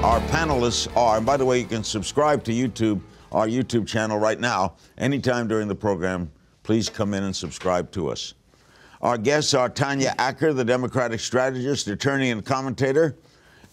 Our panelists are, and by the way, you can subscribe to YouTube, our YouTube channel right now. Anytime during the program, please come in and subscribe to us. Our guests are Tanya Acker, the Democratic strategist, attorney, and commentator.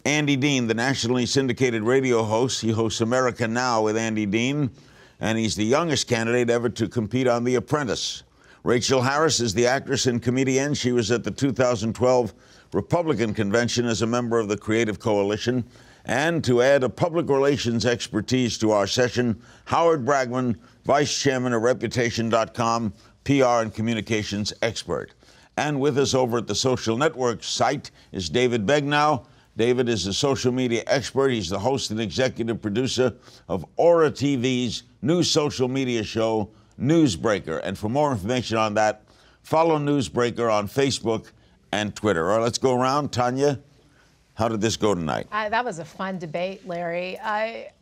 Andy Dean, the nationally syndicated radio host. He hosts America Now with Andy Dean, and he's the youngest candidate ever to compete on The Apprentice. Rachael Harris is the actress and comedian. She was at the 2012 Republican convention as a member of the Creative Coalition. And to add a public relations expertise to our session, Howard Bragman, vice chairman of Reputation.com, PR and communications expert. And with us over at the social network site is David Begnaud. David is a social media expert. He's the host and executive producer of Aura TV's new social media show, NewsBreaker. And for more information on that, follow NewsBreaker on Facebook and Twitter. All right, let's go around. Tanya, how did this go tonight? That was a fun debate, Larry.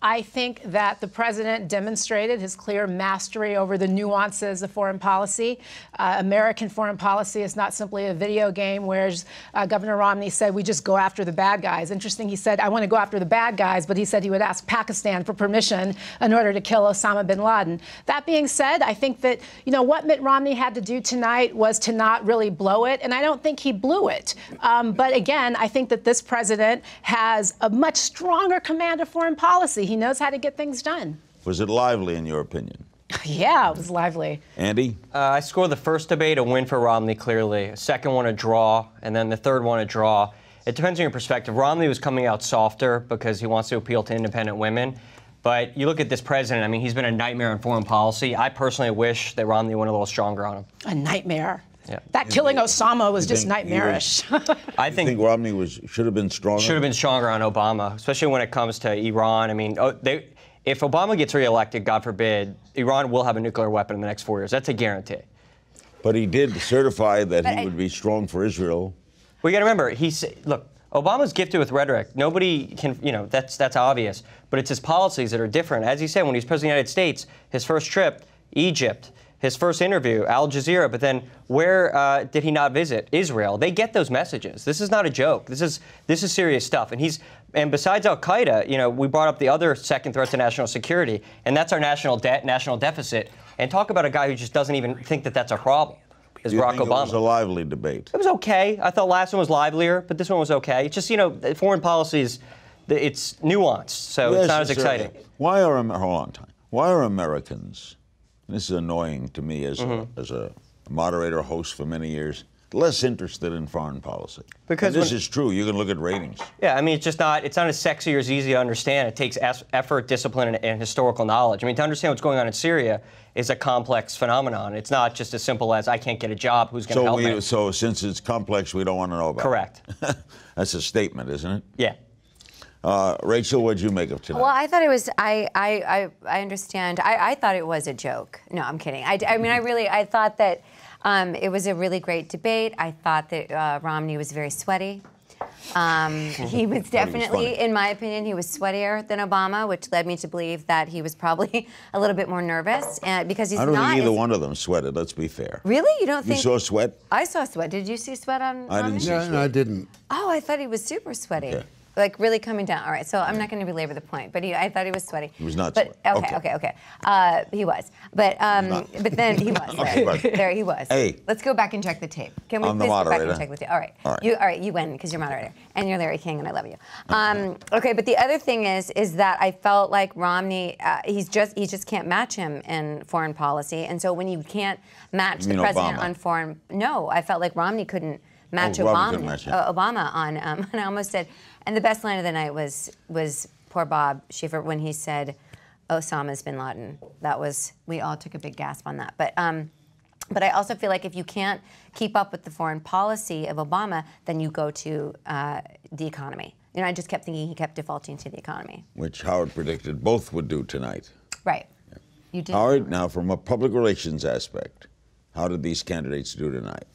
I think that the president demonstrated his clear mastery over the nuances of foreign policy. American foreign policy is not simply a video game, whereas Governor Romney said we just go after the bad guys. Interesting, he said, I want to go after the bad guys, but he said he would ask Pakistan for permission in order to kill Osama bin Laden. That being said, I think that, you know, what Mitt Romney had to do tonight was to not really blow it, and I don't think he blew it. But again, I think that this president has a much stronger command of foreign policy. He knows how to get things done. Was it lively, in your opinion? Yeah, it was lively. Andy? I scored the first debate a win for Romney, clearly. A second one a draw, and then the third one a draw. It depends on your perspective. Romney was coming out softer because he wants to appeal to independent women. But you look at this president, I mean, he's been a nightmare in foreign policy. I personally wish that Romney went a little stronger on him. A nightmare. Yeah. That killing Osama was just nightmarish. I think Romney should have been stronger? Should have been stronger on Obama, especially when it comes to Iran. I mean, if Obama gets reelected, God forbid, Iran will have a nuclear weapon in the next 4 years. That's a guarantee. But he did certify that he would be strong for Israel. Well, you got to remember, look, Obama's gifted with rhetoric. Nobody can, you know, that's obvious. But it's his policies that are different. As he said, when he was president of the United States, his first trip, Egypt. His first interview, Al Jazeera, but then where did he not visit? Israel. They get those messages. This is not a joke. This is serious stuff. And besides Al Qaeda, you know, we brought up the other second threat to national security, and that's our national debt, national deficit. And talk about a guy who just doesn't even think that that's a problem. Is Barack Obama. It was a lively debate? It was okay. I thought last one was livelier, but this one was okay. It's just, you know, foreign policy it's nuanced, so it's not as exciting. Why are Americans? This is annoying to me as a moderator, host for many years, less interested in foreign policy. Because this is true. You can look at ratings. Yeah, I mean, it's not as sexy or as easy to understand. It takes effort, discipline, and historical knowledge. I mean, to understand what's going on in Syria is a complex phenomenon. It's not just as simple as I can't get a job, who's going to help me? So since it's complex, we don't want to know about it. Correct. That's a statement, isn't it? Yeah. Rachel, what did you make of tonight? Well, I thought it was, I understand. I thought it was a joke. No, I'm kidding. I mean, I thought that it was a really great debate. I thought that Romney was very sweaty. He was definitely, in my opinion, he was sweatier than Obama, which led me to believe that he was probably a little bit more nervous because he's not. I don't think either one of them sweated, let's be fair. Really? You don't think? You saw sweat? I saw sweat. Did you see sweat on I didn't see sweat. No, I didn't. Oh, I thought he was super sweaty. Okay. Like really coming down. All right, so I'm not going to belabor the point, but I thought he was sweaty. He was not sweaty. Okay. He was, but then he was. There he was. Hey, let's go back and check the tape. Can we please go back and check the tape? All right. You win because you're moderator and you're Larry King and I love you. Okay, but the other thing is that I felt like Romney, he just can't match him in foreign policy, and so when you can't match the president on foreign, no, I felt like Romney couldn't match Obama on, and I almost said, and the best line of the night was poor Bob Schieffer when he said, Osama's bin Laden. That was, we all took a big gasp on that. But I also feel like if you can't keep up with the foreign policy of Obama, then you go to the economy. You know, I just kept thinking he kept defaulting to the economy. Which Howard predicted both would do tonight. Right. Yeah. You did. Howard, now from a public relations aspect, how did these candidates do tonight?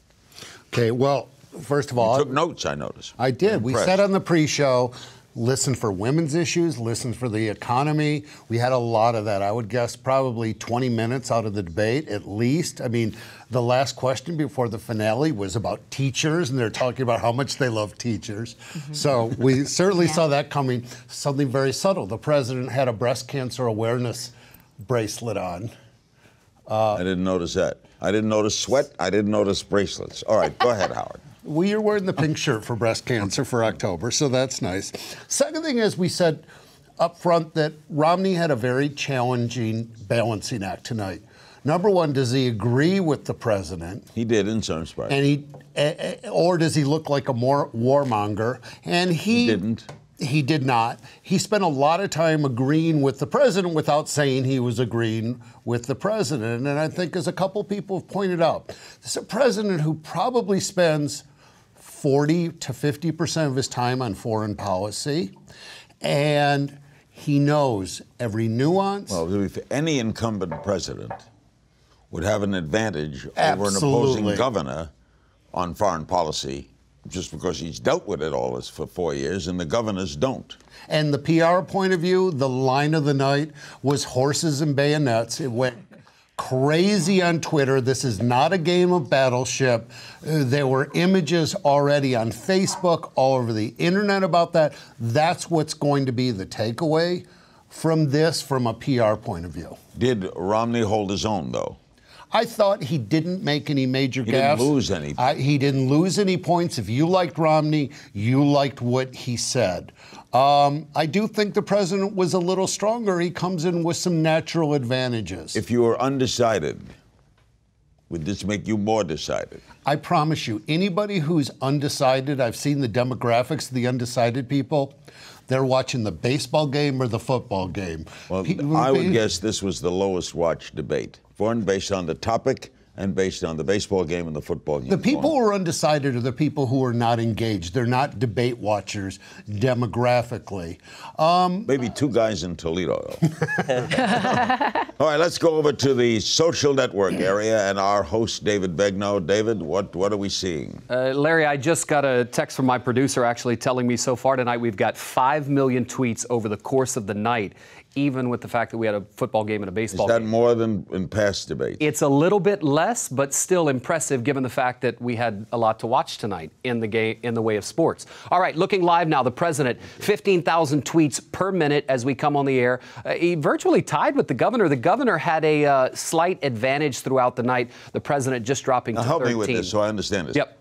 Okay, well, first of all, you took notes, I noticed. I did. We said on the pre-show, listened for women's issues, listened for the economy. We had a lot of that. I would guess probably 20 minutes out of the debate at least. I mean, the last question before the finale was about teachers, and they're talking about how much they love teachers. So we certainly saw that coming. Something very subtle. The president had a breast cancer awareness bracelet on. I didn't notice that. I didn't notice sweat. I didn't notice bracelets. All right, go ahead, Howard. Well, you're wearing the pink shirt for breast cancer for October, so that's nice. Second thing is, we said up front that Romney had a very challenging balancing act tonight. Number one, does he agree with the president? He did in some spots. Or does he look like a more warmonger? And he didn't. He did not. He spent a lot of time agreeing with the president without saying he was agreeing with the president. And I think, as a couple people have pointed out, this is a president who probably spends 40 to 50% of his time on foreign policy. And he knows every nuance. Well, if any incumbent president would have an advantage over an opposing governor on foreign policy, just because he's dealt with it all for 4 years, and the governors don't. And the PR point of view, the line of the night was horses and bayonets. It went crazy on Twitter. This is not a game of Battleship. There were images already on Facebook, all over the internet about that. That's what's going to be the takeaway from this, from a PR point of view. Did Romney hold his own, though? I thought he didn't make any major gaffes. He didn't lose any. He didn't lose any points. If you liked Romney, you liked what he said. I do think the president was a little stronger. He comes in with some natural advantages. If you were undecided, would this make you more decided? I promise you, anybody who's undecided, I've seen the demographics of the undecided people. They're watching the baseball game or the football game. Well, I would guess this was the lowest watched debate. One, based on the topic, and based on the baseball game and the football game. The people who are undecided are the people who are not engaged. They're not debate watchers demographically. Maybe two guys in Toledo, though. All right, let's go over to the social network area and our host, David Begnaud. David, what are we seeing? Larry, I just got a text from my producer actually telling me so far tonight we've got 5 million tweets over the course of the night, even with the fact that we had a football game and a baseball game. Is that more than in past debates? It's a little bit less, but still impressive given the fact that we had a lot to watch tonight in the way of sports. All right, looking live now, the president, 15,000 tweets per minute as we come on the air. He virtually tied with the governor. The governor had a slight advantage throughout the night. The president just dropping to 13. Help me with this so I understand this. Yep.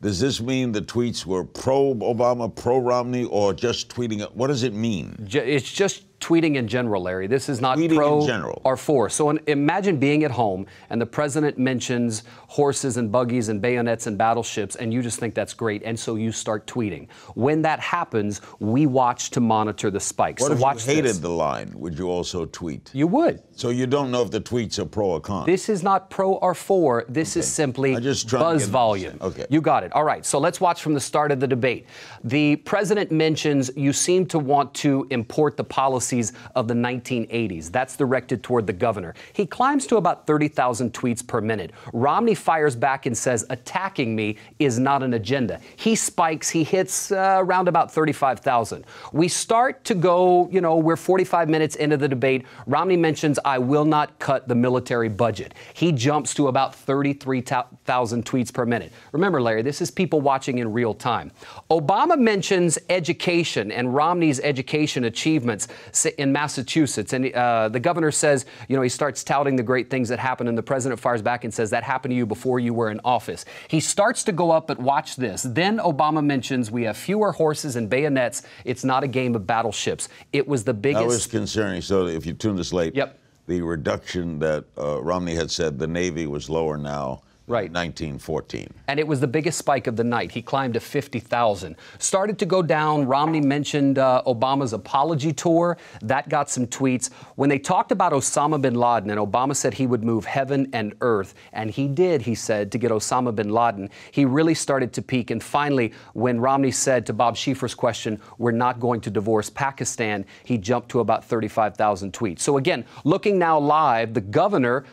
Does this mean the tweets were pro-Obama, pro-Romney, or just tweeting? What does it mean? It's just tweeting in general, Larry. This is not tweeting pro in general. Or for. So imagine being at home and the president mentions horses and buggies and bayonets and battleships, and you just think that's great, and so you start tweeting. When that happens, we watch to monitor the spikes. What so if watch you hated this. the line? Would you also tweet? You would. So you don't know if the tweets are pro or con? This is not pro or for. This is simply buzz volume. Okay. You got it. All right. So let's watch from the start of the debate. The president mentions you seem to want to import the policies of the 1980s. That's directed toward the governor. He climbs to about 30,000 tweets per minute. Romney fires back and says, attacking me is not an agenda. He spikes. He hits around about 35,000. We start to go, we're 45 minutes into the debate. Romney mentions, I will not cut the military budget. He jumps to about 33,000 tweets per minute. Remember, Larry, this is people watching in real time. Obama mentions education and Romney's education achievements in Massachusetts. And the governor says, he starts touting the great things that happened, and the president fires back and says, that happened to you before you were in office. He starts to go up, but watch this. Then Obama mentions we have fewer horses and bayonets. It's not a game of battleships. It was the biggest. That was concerning. So if you tuned this late, yep. The reduction that Romney had said the Navy was lower now. Right. 1914. And it was the biggest spike of the night. He climbed to 50,000. Started to go down. Romney mentioned Obama's apology tour. That got some tweets. When they talked about Osama bin Laden, and Obama said he would move heaven and earth, and he did, he said, to get Osama bin Laden, he really started to peak. And finally, when Romney said to Bob Schieffer's question, we're not going to divorce Pakistan, he jumped to about 35,000 tweets. So again, looking now live, the governor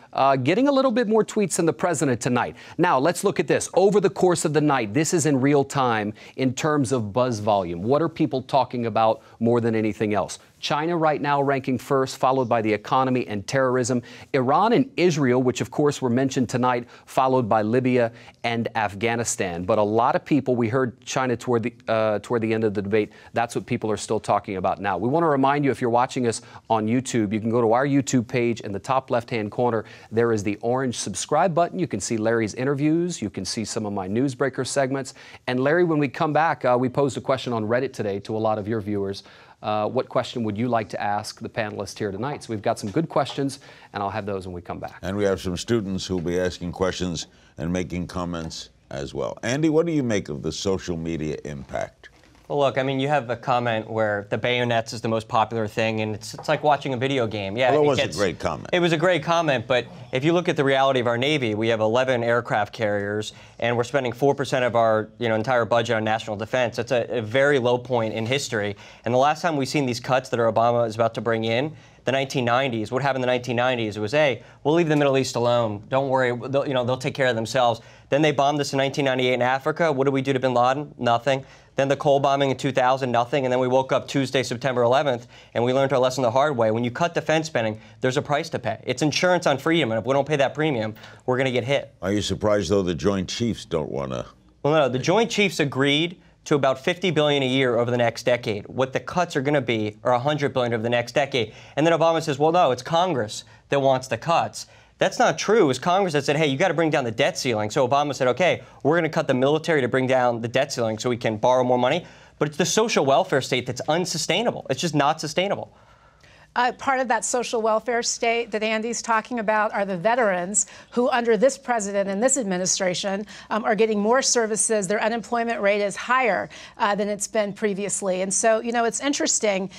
getting a little bit more tweets than the president tonight. tonight. Now, let's look at this. Over the course of the night, this is in real time in terms of buzz volume. What are people talking about more than anything else? China right now ranking first, followed by the economy and terrorism. Iran and Israel, which of course were mentioned tonight, followed by Libya and Afghanistan. But a lot of people, we heard China toward the end of the debate. That's what people are still talking about now. We want to remind you, if you're watching us on YouTube, you can go to our YouTube page. In the top left-hand corner, there is the orange subscribe button. You can see Larry's interviews. You can see some of my NewsBreaker segments. And Larry, when we come back, we posed a question on Reddit today to a lot of your viewers. What question would you like to ask the panelists here tonight? So we've got some good questions, and I'll have those when we come back. And we have some students who will be asking questions and making comments as well. Andy, what do you make of the social media impact? Well, look, I mean, you have a comment where the bayonets is the most popular thing, and it's like watching a video game. Yeah, well, it was a great comment. It was a great comment, but if you look at the reality of our Navy, we have 11 aircraft carriers, and we're spending 4% of our entire budget on national defense. That's a very low point in history. And the last time we've seen these cuts that Obama is about to bring in, the 1990s, what happened in the 1990s? It was, hey, we'll leave the Middle East alone. Don't worry, they'll take care of themselves. Then they bombed us in 1998 in Africa. What did we do to bin Laden? Nothing. Then the Cole bombing in 2000, nothing. And then we woke up Tuesday, September 11th, and we learned our lesson the hard way. When you cut defense spending, there's a price to pay. It's insurance on freedom, and if we don't pay that premium, we're going to get hit. Are you surprised, though, the Joint Chiefs don't want to? Well, no, the Joint Chiefs agreed to about $50 billion a year over the next decade. What the cuts are going to be are $100 billion over the next decade. And then Obama says, well, no, it's Congress that wants the cuts. That's not true. It was Congress that said, hey, you got to bring down the debt ceiling. So Obama said, okay, we're going to cut the military to bring down the debt ceiling so we can borrow more money. But it's the social welfare state that's unsustainable. It's just not sustainable. Part of that social welfare state that Andy's talking about are the veterans who, under this president and this administration, are getting more services. Their unemployment rate is higher than it's been previously. And so, it's interesting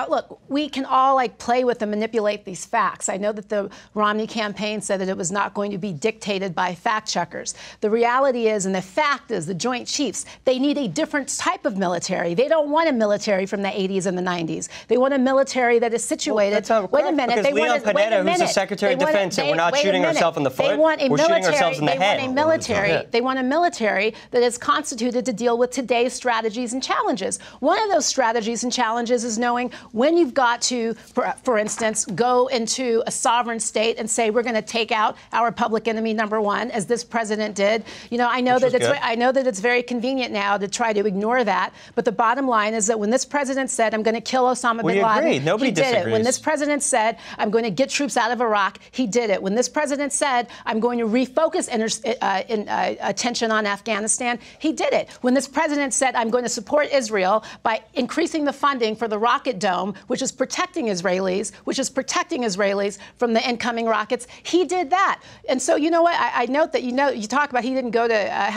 look, we can all play with and manipulate these facts. I know that the Romney campaign said that it was not going to be dictated by fact checkers. The reality is, and the fact is, the Joint Chiefs, they need a different type of military. They don't want a military from the 80s and the 90s. They want a military that is situated. Well, wait a minute. Because Leon Panetta, who's the Secretary of Defense, and we're not shooting ourselves in the foot. We're shooting ourselves in the head. They want a military that is constituted to deal with today's strategies and challenges. One of those strategies and challenges is knowing when you've got to, for instance, go into a sovereign state and say we're going to take out our public enemy number one, as this president did. I know that it's very convenient now to try to ignore that. But the bottom line is that when this president said, I'm going to kill Osama bin Laden, Nobody did it. When this president said, I'm going to get troops out of Iraq, he did it. When this president said, I'm going to refocus attention on Afghanistan, he did it. When this president said, I'm going to support Israel by increasing the funding for the Rocket Dome, which is protecting Israelis, from the incoming rockets, he did that. And so, you know what? I note that, you talk about how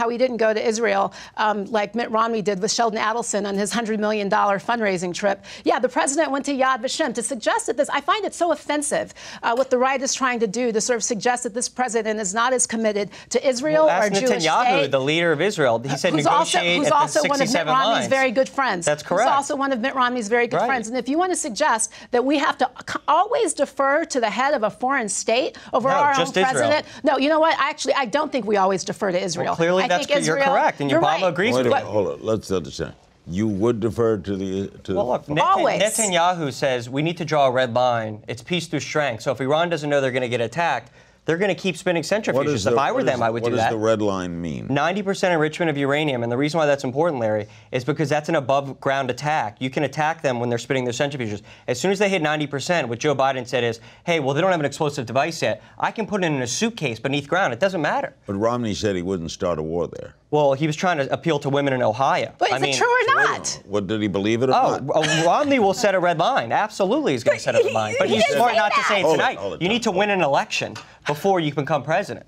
he didn't go to Israel like Mitt Romney did with Sheldon Adelson on his $100 million fundraising trip. Yeah, the president went to Yad Vashem to suggest that I find it so offensive what the right is trying to do to sort of suggest that this president is not as committed to Israel or Jewish Netanyahu, state. The leader of Israel. He said who's negotiate also at the 67 one of Mitt Romney's lines. very good friends. That's correct. Who's also one of Mitt Romney's very good friends. And if you want to suggest that we have to always defer to the head of a foreign state over our own president, no, you know what? I don't think we always defer to Israel. Well, clearly, you're correct, and Obama agrees with you. Hold on, let's understand. You would defer to the... Well, look, Netanyahu says we need to draw a red line. It's peace through strength. So if Iran doesn't know they're going to get attacked, they're going to keep spinning centrifuges. If I were them, I would do that. What does the red line mean? 90% enrichment of uranium. And the reason why that's important, Larry, is because that's an above-ground attack. You can attack them when they're spinning their centrifuges. As soon as they hit 90%, what Joe Biden said is, hey, well, they don't have an explosive device yet. I can put it in a suitcase beneath ground. It doesn't matter. But Romney said he wouldn't start a war there. Well, he was trying to appeal to women in Ohio. But is it true or not? What, did he believe it or not? Romney will set a red line. Absolutely, he's going to set a red line. But he's smart not to say it tonight. You need to win an election before you become president.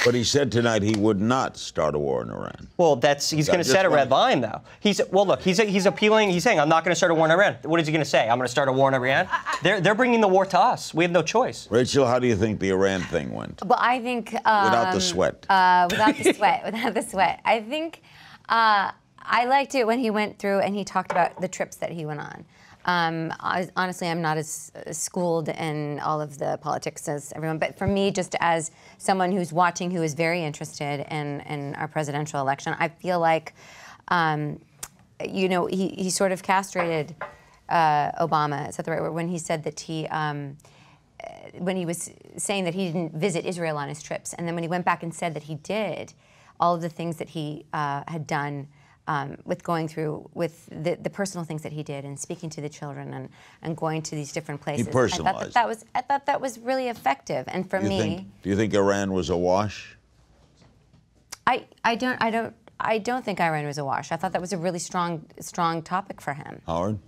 But he said tonight he would not start a war in Iran. Well, he's going to set a red line, though. He's appealing. He's saying, I'm not going to start a war in Iran. What is he going to say? I'm going to start a war in Iran? They're bringing the war to us. We have no choice. Rachel, how do you think the Iran thing went? Well, I think without the sweat. Without the sweat. I think I liked it when he went through and he talked about the trips that he went on. Honestly, I'm not as schooled in all of the politics as everyone, but for me, just as someone who's watching, who is very interested in our presidential election, I feel like, you know, he sort of castrated Obama, is that the right word, when he said that when he was saying that he didn't visit Israel on his trips, and then when he went back and said that he did, all of the things that he had done with going through, with the personal things that he did, and speaking to the children, and going to these different places. He personalized. I thought that was really effective. And for me, do you think Iran was a wash? I don't think Iran was a wash. I thought that was a really strong topic for him. Howard?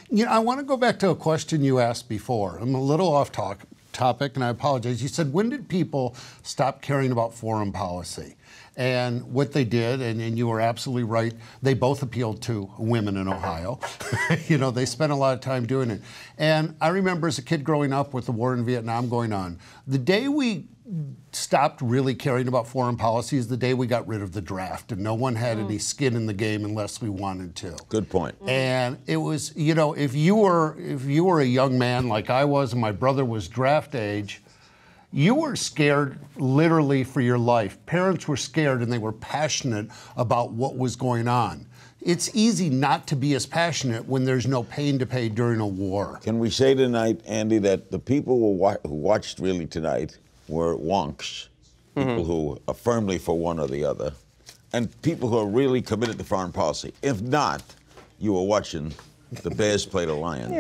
You know, I want to go back to a question you asked before. I'm a little off topic, and I apologize. You said, when did people stop caring about foreign policy? And what they did, and you were absolutely right, they both appealed to women in Ohio. You know, they spent a lot of time doing it. And I remember as a kid growing up with the war in Vietnam going on, the day we stopped really caring about foreign policy is the day we got rid of the draft, and no one had any skin in the game unless we wanted to. Good point. And it was, you know, if you were a young man like I was, and my brother was draft age, you were scared literally for your life. Parents were scared, and they were passionate about what was going on. It's easy not to be as passionate when there's no pain to pay during a war. Can we say tonight, Andy, that the people who watched really tonight were wonks, people who are firmly for one or the other, and people who are really committed to foreign policy? If not, you were watching the Bears play the Lions,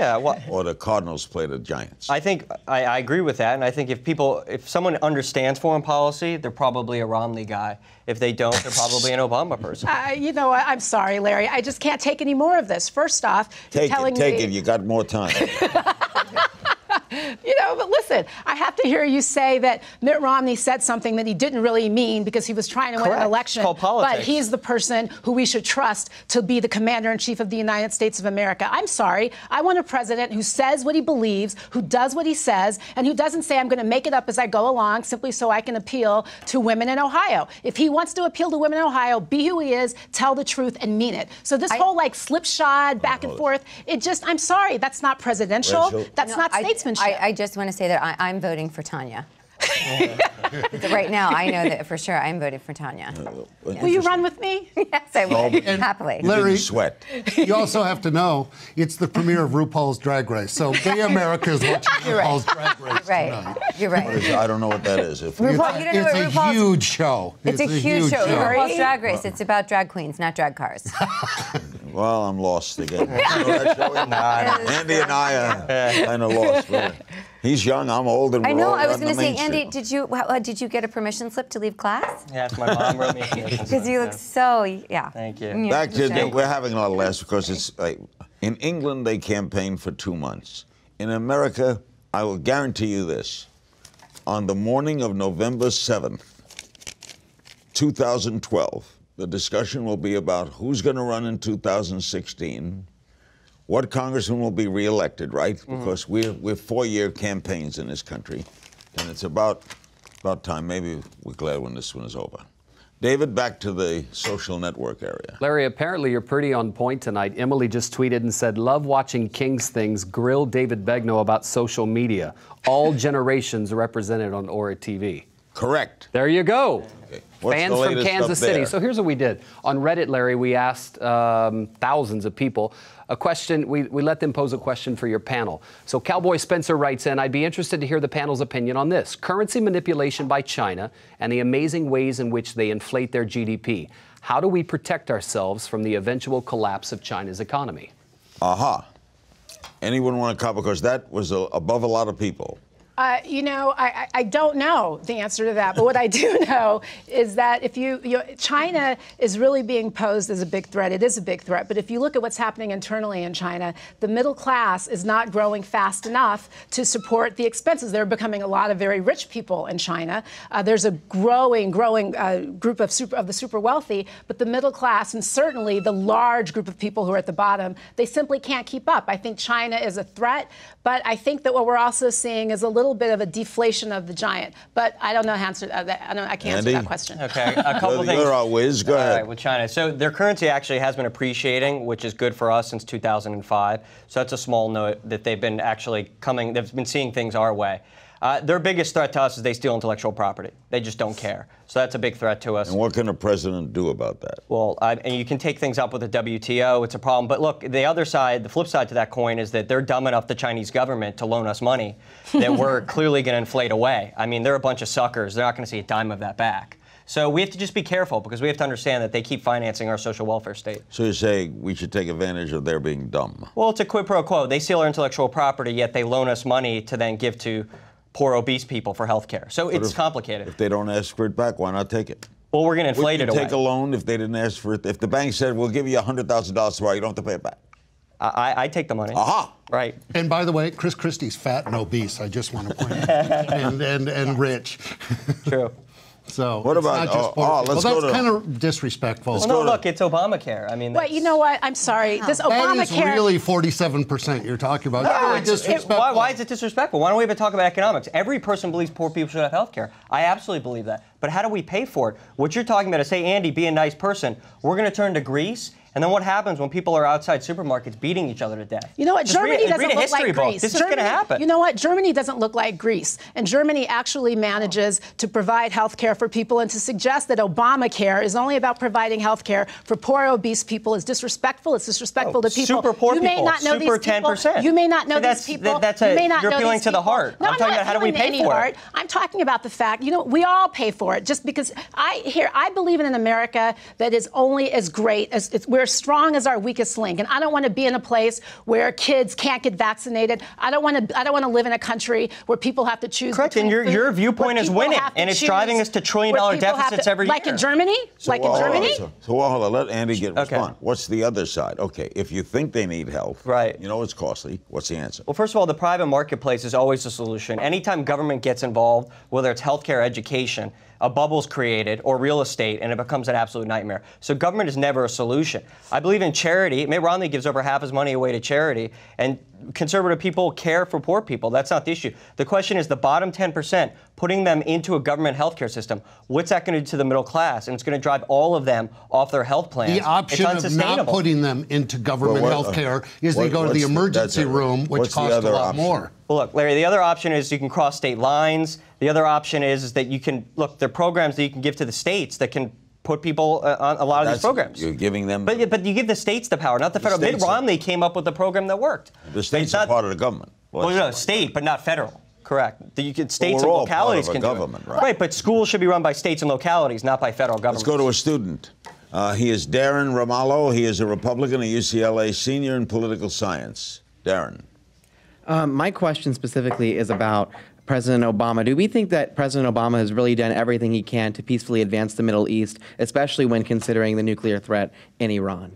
or the Cardinals play the Giants. I think I agree with that, and I think if someone understands foreign policy, they're probably a Romney guy. If they don't, they're probably an Obama person. You know, I'm sorry, Larry. I just can't take any more of this. First off, take it. You got more time. You know, but listen, I have to hear you say that Mitt Romney said something that he didn't really mean because he was trying to win an election. It's called politics. But he's the person who we should trust to be the commander-in-chief of the United States of America. I'm sorry. I want a president who says what he believes, who does what he says, and who doesn't say, I'm going to make it up as I go along simply so I can appeal to women in Ohio. If he wants to appeal to women in Ohio, be who he is, tell the truth, and mean it. So this whole, like, slipshod back and forth, I'm sorry, that's not presidential. Rachael? That's not statesmanship. I just want to say that I'm voting for Tanya. Right now, I know that for sure I'm voting for Tanya. Will you run with me? Yes, I would, happily. Larry, sweat. You also have to know it's the premiere of RuPaul's Drag Race, so gay America is watching RuPaul's Drag Race tonight. You're right. I don't know what that is. It's a huge show. It's a huge show. RuPaul's Drag Race. It's about drag queens, not drag cars. Well, I'm lost again. Andy and I are kind of lost. Really. He's young, I'm old, and I know. I was going to say, Andy, did you get a permission slip to leave class? Yes, my mom wrote me a permission slip. Because you look so, Thank you. Back to, we're having a lot of laughs because it's like, in England, they campaigned for 2 months. In America, I will guarantee you this, on the morning of November 7th, 2012, the discussion will be about who's going to run in 2016, what congressman will be reelected, right? Because we're 4-year campaigns in this country, and it's about time. Maybe we're glad when this one is over. David, back to the social network area. Larry, apparently you're pretty on point tonight. Emily just tweeted and said, love watching King's Things, grill David Begnaud about social media. All generations represented on Aura TV. Correct. There you go. Okay. Fans from Kansas City. So here's what we did. On Reddit, Larry, we asked thousands of people a question. We let them pose a question for your panel. So Cowboy Spencer writes in, I'd be interested to hear the panel's opinion on this. Currency manipulation by China and the amazing ways in which they inflate their GDP. How do we protect ourselves from the eventual collapse of China's economy? Aha. Anyone want to comment? Because that was above a lot of people. You know, I don't know the answer to that, but what I do know is that if China is really being posed as a big threat. It is a big threat, but if you look at what's happening internally in China, the middle class is not growing fast enough to support the expenses. There are becoming a lot of very rich people in China. There's a growing group of the super wealthy, but the middle class and certainly the large group of people who are at the bottom, they simply can't keep up. I think China is a threat, but I think that what we're also seeing is a little little bit of a deflation of the giant. But I don't know how to answer that. I can't answer that question. Okay, a couple things. You're a whiz. Go ahead. All right, with China. So their currency actually has been appreciating, which is good for us since 2005. So that's a small note that they've been actually coming. They've been seeing things our way. Their biggest threat to us is they steal intellectual property. They just don't care. So that's a big threat to us. And what can a president do about that? Well, and you can take things up with the WTO. It's a problem. But look, the other side, the flip side to that coin is that they're dumb enough, the Chinese government, to loan us money that we're clearly going to inflate away. I mean, they're a bunch of suckers. They're not going to see a dime of that back. So we have to just be careful because we have to understand that they keep financing our social welfare state. So you're saying we should take advantage of their being dumb? Well, it's a quid pro quo. They steal our intellectual property, yet they loan us money to then give to poor, obese people for health care. So it's complicated. If they don't ask for it back, why not take it? Well, we're going to inflate it away. Take a loan if they didn't ask for it. If the bank said, we'll give you $100,000 tomorrow, you don't have to pay it back. I take the money. Aha! Right. And by the way, Chris Christie's fat and obese, I just want to point out. and rich. True. So what about? That's kind of disrespectful. Well, no, look, it's Obamacare. I mean, well, you know what? I'm sorry. This Obamacare. That is really 47% you're talking about. No, really disrespectful. Why is it disrespectful? Why don't we even talk about economics? Every person believes poor people should have health care. I absolutely believe that. But how do we pay for it? What you're talking about is, hey, Andy, be a nice person. We're going to turn to Greece. And then what happens when people are outside supermarkets beating each other to death? You know what? Germany doesn't look like Greece. This is going to happen. You know what? Germany doesn't look like Greece. And Germany actually manages to provide health care for people, and to suggest that Obamacare is only about providing health care for poor, obese people is disrespectful. It's disrespectful to people. Super poor people. You may not know super these people. 10%. You may not know these people. You're appealing to the heart. No, I'm talking about how do we pay for it. I'm talking about the fact, you know, we all pay for it. Just because I believe in an America that is only as great as we're as strong as our weakest link, and I don't want to be in a place where kids can't get vaccinated. I don't want to live in a country where people have to choose. Correct, and your viewpoint is winning, and it's driving us to trillion-dollar deficits every year. Like in Germany? So hold on, let Andy respond. What's the other side? Okay, if you think they need health, right? You know it's costly. What's the answer? Well, first of all, the private marketplace is always the solution. Anytime government gets involved, whether it's healthcare, education, a bubble's created, or real estate, and it becomes an absolute nightmare. So government is never a solution. I believe in charity. Mitt Romney gives over half his money away to charity, and conservative people care for poor people. That's not the issue. The question is the bottom 10%, putting them into a government healthcare system. What's that going to do to the middle class? And it's going to drive all of them off their health plans. The option of not putting them into government healthcare is they go to the emergency room, which costs a lot more. Well, look, Larry, the other option is you can cross state lines. The other option is that you can, look, there are programs that you can give to the states that can put people on a lot of these programs. You're giving them... But you give the states the power, not the federal. Mitt Romney came up with a program that worked. The states are part of the government. Well, no, state, but not federal. Correct. States and localities can do it. Right, but schools should be run by states and localities, not by federal government. Let's go to a student. He is Darren Ramallo. He is a Republican, a UCLA senior in political science. Darren. My question specifically is about President Obama. Do we think that President Obama has really done everything he can to peacefully advance the Middle East, especially when considering the nuclear threat in Iran?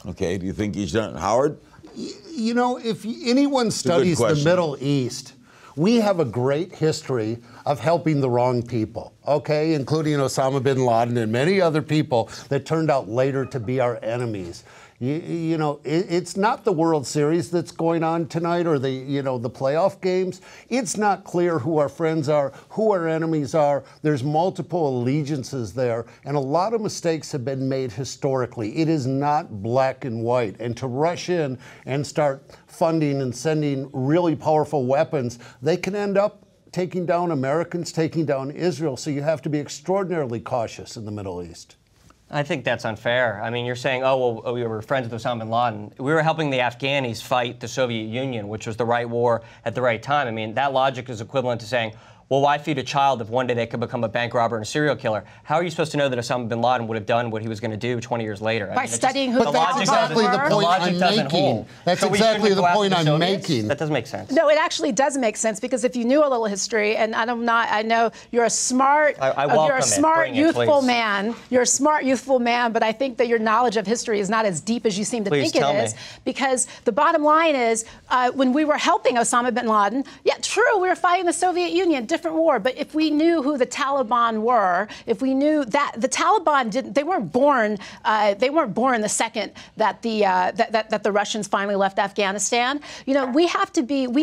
Okay, do you think he's done it? Howard? You know, if anyone studies the Middle East, we have a great history of helping the wrong people, okay, including Osama bin Laden and many other people that turned out later to be our enemies. You know, it's not the World Series that's going on tonight or the playoff games. It's not clear who our friends are, who our enemies are. There's multiple allegiances there, and a lot of mistakes have been made historically. It is not black and white. And to rush in and start funding and sending really powerful weapons, they can end up taking down Americans, taking down Israel. So you have to be extraordinarily cautious in the Middle East. I think that's unfair. I mean, you're saying, oh, well, we were friends with Osama bin Laden. We were helping the Afghanis fight the Soviet Union, which was the right war at the right time. I mean, that logic is equivalent to saying, well, why feed a child if one day they could become a bank robber and a serial killer? How are you supposed to know that Osama bin Laden would have done what he was going to do 20 years later? By studying who the logic exactly the point I'm making. That's exactly the point I'm making. That doesn't make sense. No, it actually does make sense, because if you knew a little history, and I know you're a smart, youthful man. You're a smart, youthful man, but I think that your knowledge of history is not as deep as you seem to think it is. Because the bottom line is, when we were helping Osama bin Laden, yeah, true, we were fighting the Soviet Union, different different war. But if we knew who the Taliban were, if we knew that the Taliban they weren't born the second that the Russians finally left Afghanistan. You know, we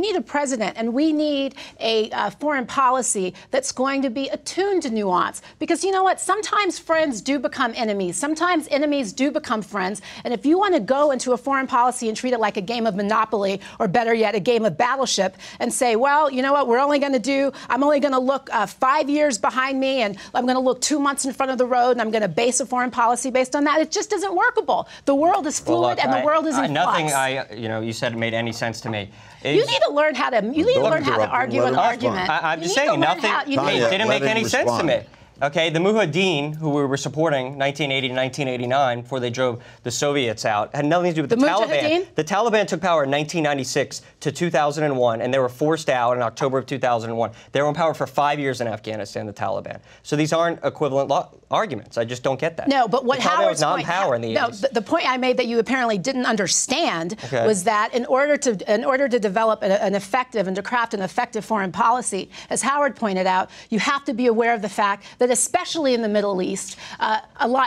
need a president, and we need a foreign policy that's going to be attuned to nuance. Because you know what? Sometimes friends do become enemies. Sometimes enemies do become friends. And if you want to go into a foreign policy and treat it like a game of Monopoly, or better yet, a game of Battleship, and say, well, you know what? I'm only going to look 5 years behind me, and I'm going to look 2 months in front of the road, and I'm going to base a foreign policy based on that. It just isn't workable. The world is fluid, and the world is in flux. Nothing you said made any sense to me. You need to learn how to argue an argument. I'm just saying, nothing didn't make any sense to me. Okay, the Mujahideen, who we were supporting 1980 to 1989 before they drove the Soviets out, had nothing to do with the Taliban. The Taliban took power in 1996 to 2001, and they were forced out in October of 2001. They were in power for 5 years in Afghanistan, the Taliban. So these aren't equivalent arguments. I just don't get that. No, but what Howard was not in power in the 80s. No, the point I made that you apparently didn't understand was that in order to develop an effective and to craft an effective foreign policy, as Howard pointed out, you have to be aware of the fact that especially in the Middle East,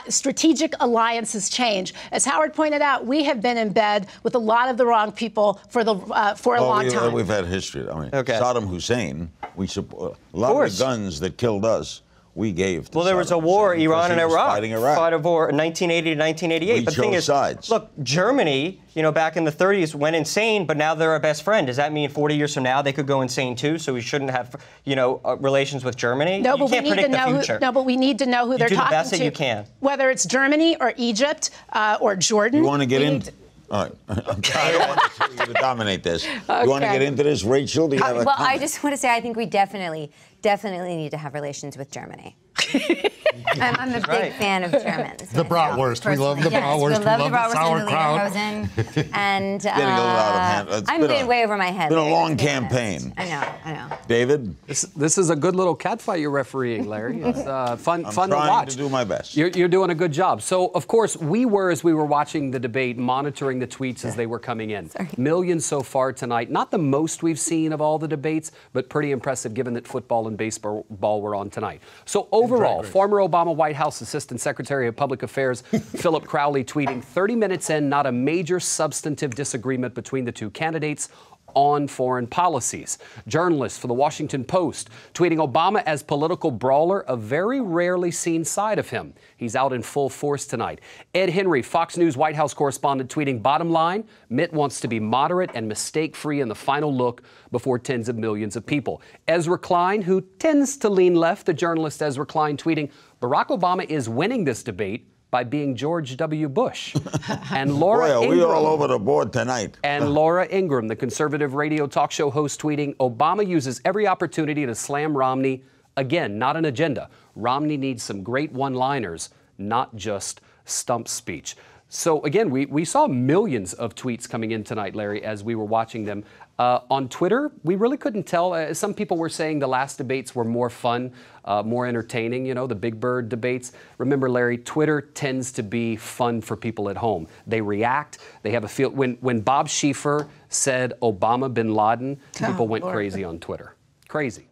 strategic alliances change. As Howard pointed out, we have been in bed with a lot of the wrong people for a long time. We've had history. I mean, Saddam Hussein, a lot of the guns that killed us, we gave to there was a war, Iran and Iraq. Fought a war in 1980 to 1988. But the thing is, look, Germany, back in the 30s went insane, but now they're our best friend. Does that mean 40 years from now they could go insane too? So we shouldn't have, relations with Germany? No, but you can't predict the future. but we need to know who they're talking to. Do the best that you can. Whether it's Germany or Egypt or Jordan. You want to get in? All right. I don't want you to dominate this. You want to get into this, Rachel? Do you have a comment? I just want to say I think we definitely need to have relations with Germany. I'm a big fan of Germans. The bratwurst. We love the bratwurst. We love the sauerkraut. And getting a little out of hand. I'm getting way over my head. It's been a long campaign. I know. David? This is a good little catfight you're refereeing, Larry. It's fun to watch. I'm trying to do my best. You're doing a good job. So, of course, as we were watching the debate, monitoring the tweets as they were coming in. Millions so far tonight. Not the most we've seen of all the debates, but pretty impressive given that football and baseball were on tonight. So overall, former Obama White House Assistant Secretary of Public Affairs Philip Crowley tweeting 30 minutes in, not a major substantive disagreement between the two candidates on foreign policies. Journalists for the Washington Post tweeting Obama as political brawler, a very rarely seen side of him. He's out in full force tonight. Ed Henry, Fox News White House correspondent, tweeting, bottom line, Mitt wants to be moderate and mistake-free in the final look before tens of millions of people. Ezra Klein, who tends to lean left, the journalist Ezra Klein tweeting, Barack Obama is winning this debate by being George W. Bush. And Laura Ingraham. We all over the board tonight. And Laura Ingraham, the conservative radio talk show host, tweeting, Obama uses every opportunity to slam Romney. Again, not an agenda. Romney needs some great one-liners, not just stump speech. So again, we saw millions of tweets coming in tonight, Larry, as we were watching them. On Twitter, we really couldn't tell. Some people were saying the last debates were more fun, more entertaining, the Big Bird debates. Remember, Larry, Twitter tends to be fun for people at home. They react. They have a feel. When Bob Schieffer said Obama bin Laden, people went crazy on Twitter. Crazy.